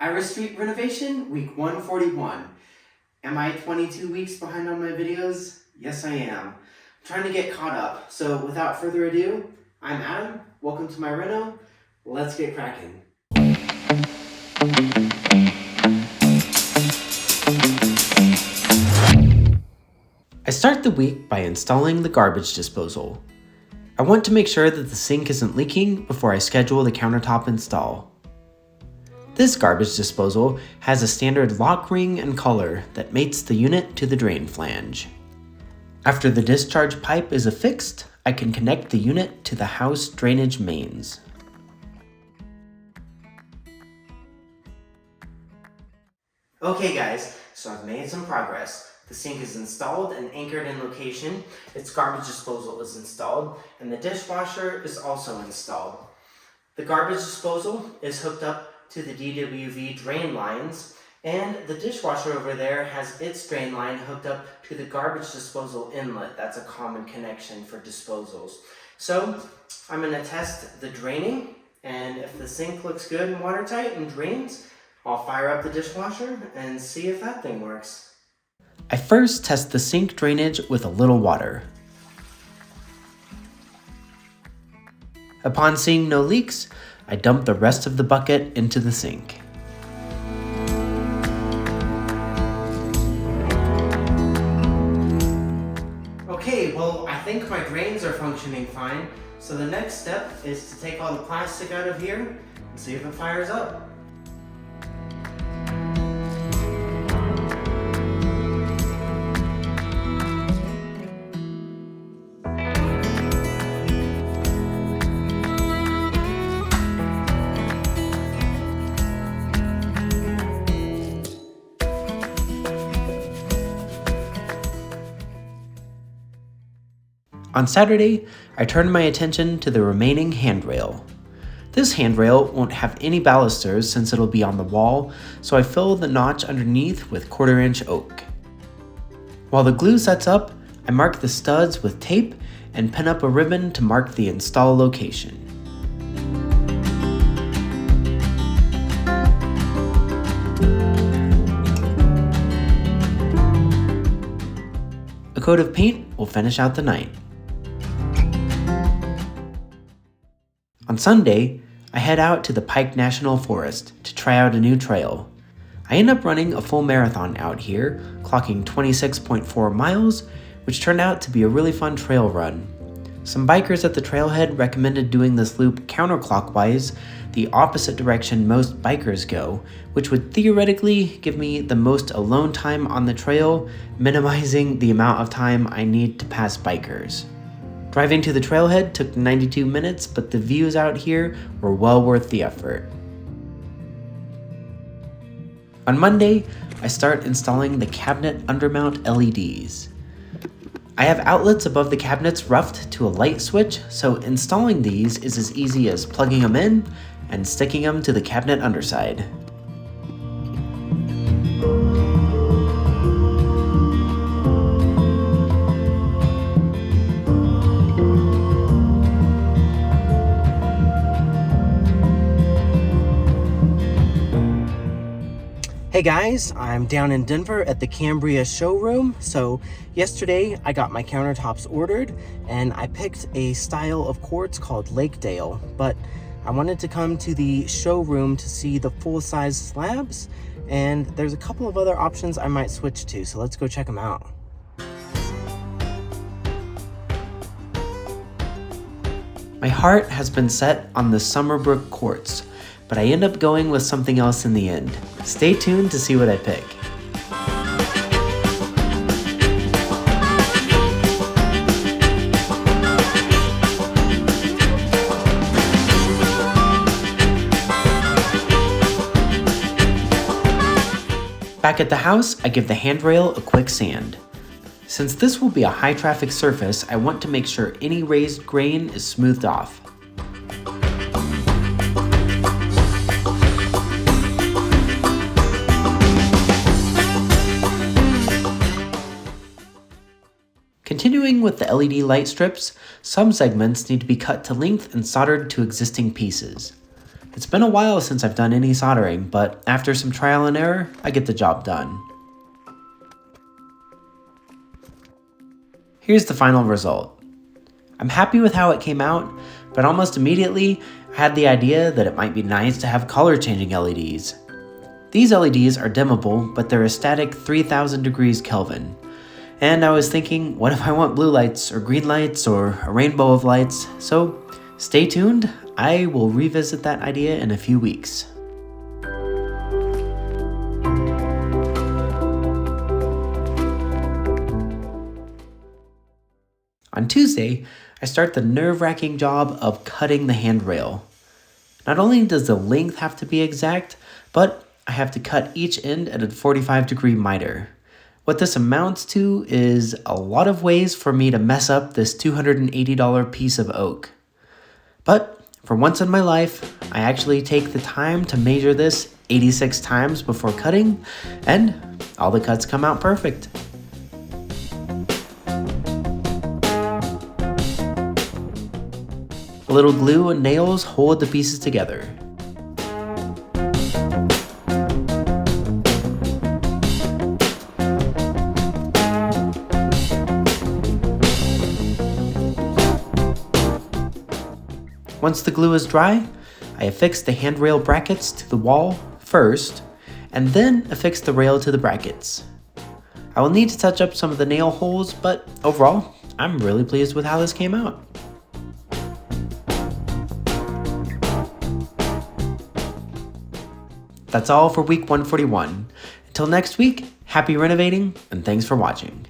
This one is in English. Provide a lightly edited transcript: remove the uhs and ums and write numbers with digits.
Iris Street renovation, week 141. Am I 22 weeks behind on my videos? Yes, I am. I'm trying to get caught up. So without further ado, I'm Adam. Welcome to my reno. Let's get cracking. I start the week by installing the garbage disposal. I want to make sure that the sink isn't leaking before I schedule the countertop install. This garbage disposal has a standard lock ring and collar that mates the unit to the drain flange. After the discharge pipe is affixed, I can connect the unit to the house drainage mains. Okay guys, so I've made some progress. The sink is installed and anchored in location, its garbage disposal is installed, and the dishwasher is also installed. The garbage disposal is hooked up to the DWV drain lines, and the dishwasher over there has its drain line hooked up to the garbage disposal inlet. That's a common connection for disposals. So I'm going to test the draining, and if the sink looks good and watertight and drains, I'll fire up the dishwasher and see if that thing works. I first test the sink drainage with a little water. Upon seeing no leaks, I dump the rest of the bucket into the sink. Okay, well, I think my drains are functioning fine, so the next step is to take all the plastic out of here and see if it fires up. On Saturday, I turned my attention to the remaining handrail. This handrail won't have any balusters since it'll be on the wall, so I fill the notch underneath with 1/4-inch oak. While the glue sets up, I mark the studs with tape and pin up a ribbon to mark the install location. A coat of paint will finish out the night. On Sunday, I head out to the Pike National Forest to try out a new trail. I end up running a full marathon out here, clocking 26.4 miles, which turned out to be a really fun trail run. Some bikers at the trailhead recommended doing this loop counterclockwise, the opposite direction most bikers go, which would theoretically give me the most alone time on the trail, minimizing the amount of time I need to pass bikers. Driving to the trailhead took 92 minutes, but the views out here were well worth the effort. On Monday, I start installing the cabinet undermount LEDs. I have outlets above the cabinets roughed to a light switch, so installing these is as easy as plugging them in and sticking them to the cabinet underside. Hey guys, I'm down in Denver at the Cambria showroom. So yesterday I got my countertops ordered and I picked a style of quartz called Lakedale, but I wanted to come to the showroom to see the full-size slabs, and there's a couple of other options I might switch to, so let's go check them out. My heart has been set on the Summerbrook quartz, but I end up going with something else in the end. Stay tuned to see what I pick. Back at the house, I give the handrail a quick sand. Since this will be a high traffic surface, I want to make sure any raised grain is smoothed off. Continuing with the LED light strips, some segments need to be cut to length and soldered to existing pieces. It's been a while since I've done any soldering, but after some trial and error, I get the job done. Here's the final result. I'm happy with how it came out, but almost immediately, I had the idea that it might be nice to have color changing LEDs. These LEDs are dimmable, but they're a static 3000 degrees Kelvin. And I was thinking, what if I want blue lights or green lights or a rainbow of lights? So stay tuned, I will revisit that idea in a few weeks. On Tuesday, I start the nerve-wracking job of cutting the handrail. Not only does the length have to be exact, but I have to cut each end at a 45-degree miter. What this amounts to is a lot of ways for me to mess up this $280 piece of oak. But for once in my life, I actually take the time to measure this 86 times before cutting, and all the cuts come out perfect. A little glue and nails hold the pieces together. Once the glue is dry, I affix the handrail brackets to the wall first, and then affix the rail to the brackets. I will need to touch up some of the nail holes, but overall, I'm really pleased with how this came out. That's all for week 141. Until next week, happy renovating, and thanks for watching.